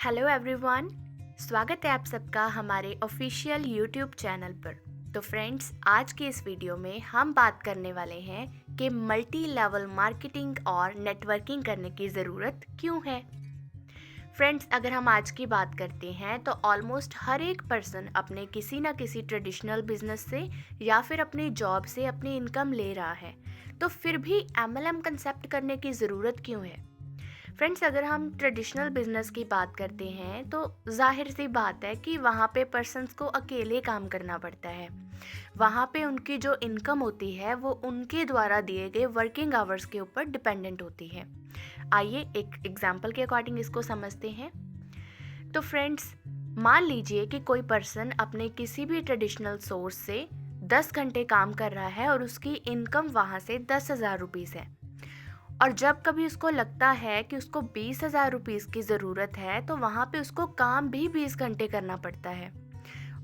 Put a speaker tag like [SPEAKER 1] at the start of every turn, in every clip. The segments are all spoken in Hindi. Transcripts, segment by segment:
[SPEAKER 1] Hello everyone. स्वागत है आप सबका हमारे ऑफिशियल यूट्यूब चैनल पर। तो फ्रेंड्स, आज के इस वीडियो में हम बात करने वाले हैं कि मल्टी लेवल मार्केटिंग और नेटवर्किंग करने की ज़रूरत क्यों है। फ्रेंड्स, अगर हम आज की बात करते हैं तो ऑलमोस्ट हर एक पर्सन अपने किसी ना किसी ट्रेडिशनल बिजनेस से या फिर अपनी जॉब से अपनी इनकम ले रहा है, तो फिर भी एमएलएम कंसेप्ट करने की ज़रूरत क्यों है। फ्रेंड्स, अगर हम ट्रेडिशनल बिजनेस की बात करते हैं तो जाहिर सी बात है कि वहाँ पे पर्सन्स को अकेले काम करना पड़ता है। वहाँ पे उनकी जो इनकम होती है वो उनके द्वारा दिए गए वर्किंग आवर्स के ऊपर डिपेंडेंट होती है। आइए एक एग्जांपल के अकॉर्डिंग इसको समझते हैं। तो फ्रेंड्स, मान लीजिए कि कोई पर्सन अपने किसी भी ट्रेडिशनल सोर्स से 10 घंटे काम कर रहा है और उसकी इनकम वहाँ से 10,000 रुपीज़ है। और जब कभी उसको लगता है कि उसको 20,000 रुपीज़ की ज़रूरत है तो वहाँ पे उसको काम भी 20 घंटे करना पड़ता है।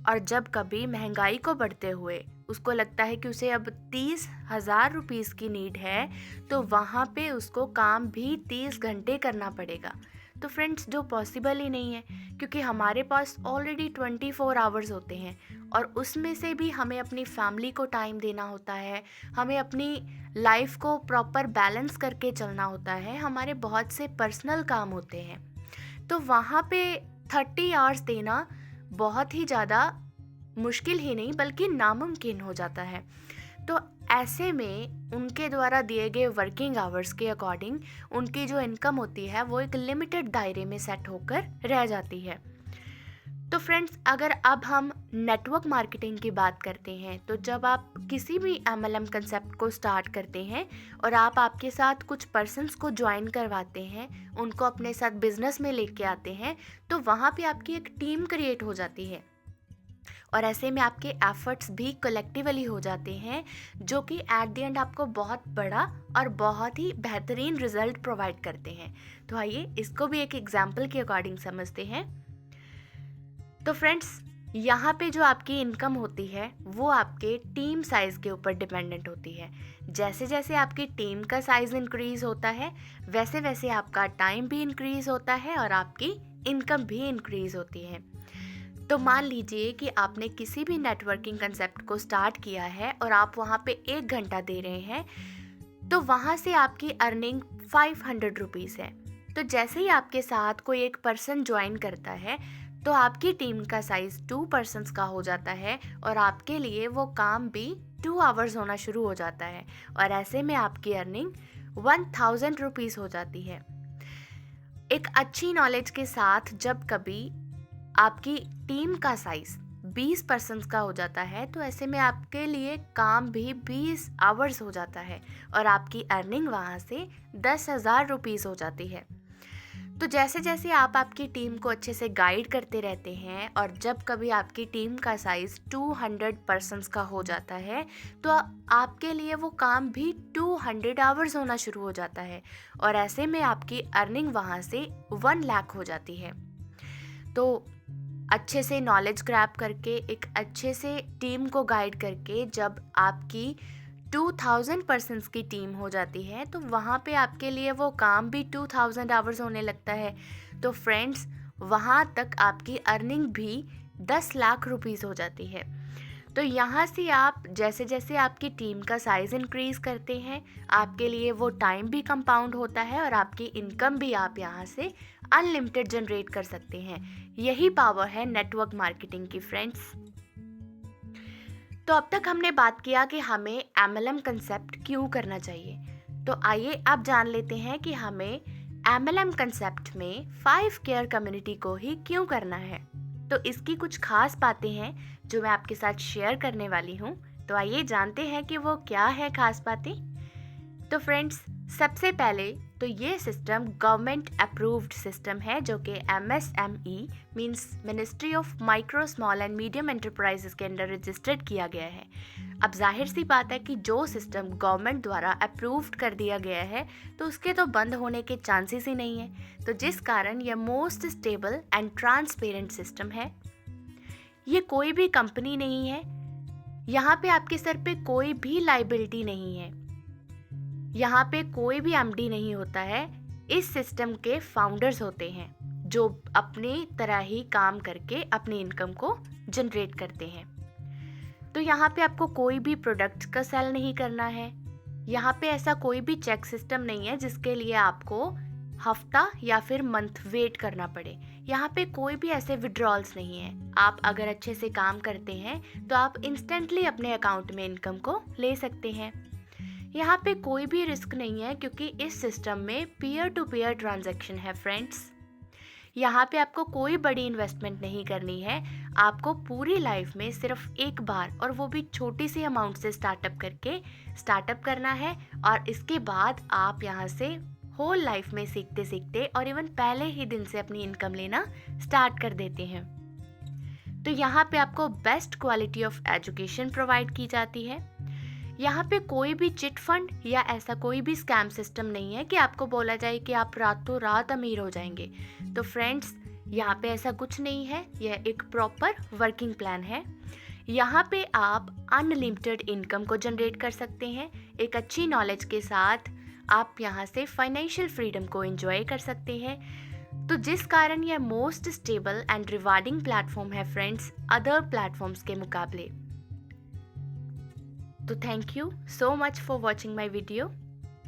[SPEAKER 1] और जब कभी महंगाई को बढ़ते हुए उसको लगता है कि उसे अब 30,000 रुपीज़ की नीड है तो वहाँ पे उसको काम भी 30 घंटे करना पड़ेगा। तो फ्रेंड्स, जो पॉसिबल ही नहीं है, क्योंकि हमारे पास ऑलरेडी 24 आवर्स होते हैं और उसमें से भी हमें अपनी फैमिली को टाइम देना होता है, हमें अपनी लाइफ को प्रॉपर बैलेंस करके चलना होता है, हमारे बहुत से पर्सनल काम होते हैं। तो वहाँ पे 30 आवर्स देना बहुत ही ज़्यादा मुश्किल ही नहीं बल्कि नामुमकिन हो जाता है। तो ऐसे में उनके द्वारा दिए गए वर्किंग आवर्स के अकॉर्डिंग उनकी जो इनकम होती है वो एक लिमिटेड दायरे में सेट होकर रह जाती है। तो फ्रेंड्स, अगर अब हम नेटवर्क मार्केटिंग की बात करते हैं तो जब आप किसी भी एमएलएम कंसेप्ट को स्टार्ट करते हैं और आप आपके साथ कुछ पर्सन्स को ज्वाइन करवाते हैं, उनको अपने साथ बिजनेस में लेके आते हैं, तो वहाँ पे आपकी एक टीम क्रिएट हो जाती है और ऐसे में आपके एफर्ट्स भी कलेक्टिवली हो जाते हैं, जो कि एट द एंड आपको बहुत बड़ा और बहुत ही बेहतरीन रिजल्ट प्रोवाइड करते हैं। तो आइए इसको भी एक एग्जाम्पल के अकॉर्डिंग समझते हैं। तो फ्रेंड्स, यहाँ पे जो आपकी इनकम होती है वो आपके टीम साइज़ के ऊपर डिपेंडेंट होती है। जैसे जैसे आपकी टीम का साइज़ इंक्रीज़ होता है वैसे वैसे आपका टाइम भी इंक्रीज़ होता है और आपकी इनकम भी इंक्रीज़ होती है। तो मान लीजिए कि आपने किसी भी नेटवर्किंग कंसेप्ट को स्टार्ट किया है और आप वहाँ पे 1 घंटा दे रहे हैं, तो वहाँ से आपकी अर्निंग 500 रुपीज़ है। तो जैसे ही आपके साथ कोई एक पर्सन ज्वाइन करता है तो आपकी टीम का साइज़ 2 पर्सन्स का हो जाता है और आपके लिए वो काम भी 2 आवर्स होना शुरू हो जाता है और ऐसे में आपकी अर्निंग 1000 रुपीज़ हो जाती है। एक अच्छी नॉलेज के साथ जब कभी आपकी टीम का साइज़ 20 पर्सन्स का हो जाता है तो ऐसे में आपके लिए काम भी 20 आवर्स हो जाता है और आपकी अर्निंग वहाँ से 10,000 रुपीज़ हो जाती है। तो जैसे जैसे आप आपकी टीम को अच्छे से गाइड करते रहते हैं और जब कभी आपकी टीम का साइज़ 200 पर्सन्स का हो जाता है तो आपके लिए वो काम भी 200 आवर्स होना शुरू हो जाता है और ऐसे में आपकी अर्निंग वहाँ से 1 लाख हो जाती है। तो अच्छे से नॉलेज ग्रैब करके, एक अच्छे से टीम को गाइड करके जब आपकी 2000 पर्सन्स की टीम हो जाती है तो वहाँ पे आपके लिए वो काम भी 2000 आवर्स होने लगता है। तो फ्रेंड्स, वहाँ तक आपकी अर्निंग भी 10 लाख रुपीज़ हो जाती है। तो यहाँ से आप जैसे जैसे आपकी टीम का साइज़ इंक्रीज़ करते हैं, आपके लिए वो टाइम भी कंपाउंड होता है और आपकी इनकम भी आप यहाँ से अनलिमिटेड जनरेट कर सकते हैं। यही पावर है नेटवर्क मार्केटिंग की फ्रेंड्स। तो अब तक हमने बात किया कि हमें एमएलएम कंसेप्ट क्यों करना चाहिए। तो आइए अब जान लेते हैं कि हमें एमएलएम कंसेप्ट में 5 केयर कम्युनिटी को ही क्यों करना है। तो इसकी कुछ खास बातें हैं जो मैं आपके साथ शेयर करने वाली हूँ। तो आइए जानते हैं कि वो क्या है खास बातें। तो फ्रेंड्स, सबसे पहले तो ये सिस्टम गवर्नमेंट अप्रूव्ड सिस्टम है जो कि MSME means ministry of micro small and medium enterprises के अंडर रजिस्टर्ड किया गया है। अब जाहिर सी बात है कि जो सिस्टम गवर्नमेंट द्वारा अप्रूव्ड कर दिया गया है तो उसके तो बंद होने के चांसेस ही नहीं है, तो जिस कारण यह most stable and transparent system है। ये कोई भी कंपनी नहीं है, यहाँ पे आपके सर पे कोई भी लाइबिलिटी नहीं है, यहाँ पे कोई भी एमडी नहीं होता है। इस सिस्टम के फाउंडर्स होते हैं जो अपनी तरह ही काम करके अपनी इनकम को जनरेट करते हैं। तो यहाँ पे आपको कोई भी प्रोडक्ट्स का सेल नहीं करना है। यहाँ पे ऐसा कोई भी चेक सिस्टम नहीं है जिसके लिए आपको हफ्ता या फिर मंथ वेट करना पड़े। यहाँ पे कोई भी ऐसे विड्रॉल्स नहीं है। आप अगर अच्छे से काम करते हैं तो आप इंस्टेंटली अपने अकाउंट में इनकम को ले सकते हैं। यहाँ पे कोई भी रिस्क नहीं है क्योंकि इस सिस्टम में पीयर टू पीयर ट्रांजैक्शन है फ्रेंड्स। यहाँ पे आपको कोई बड़ी इन्वेस्टमेंट नहीं करनी है। आपको पूरी लाइफ में सिर्फ एक बार, और वो भी छोटी सी अमाउंट से स्टार्टअप करना है, और इसके बाद आप यहाँ से होल लाइफ में सीखते सीखते और इवन पहले ही दिन से अपनी इनकम लेना स्टार्ट कर देते हैं। तो यहाँ पे आपको best quality of education provide की जाती है। यहाँ पे कोई भी चिट फंड या ऐसा कोई भी स्कैम सिस्टम नहीं है कि आपको बोला जाए कि आप रातों रात अमीर हो जाएंगे। तो फ्रेंड्स, यहाँ पे ऐसा कुछ नहीं है। यह एक प्रॉपर वर्किंग प्लान है। यहाँ पे आप अनलिमिटेड इनकम को जनरेट कर सकते हैं। एक अच्छी नॉलेज के साथ आप यहाँ से फाइनेंशियल फ्रीडम को एंजॉय कर सकते हैं। तो जिस कारण यह most stable and rewarding platform है फ्रेंड्स, अदर प्लेटफॉर्म्स के मुकाबले। तो thank you so much for watching my video.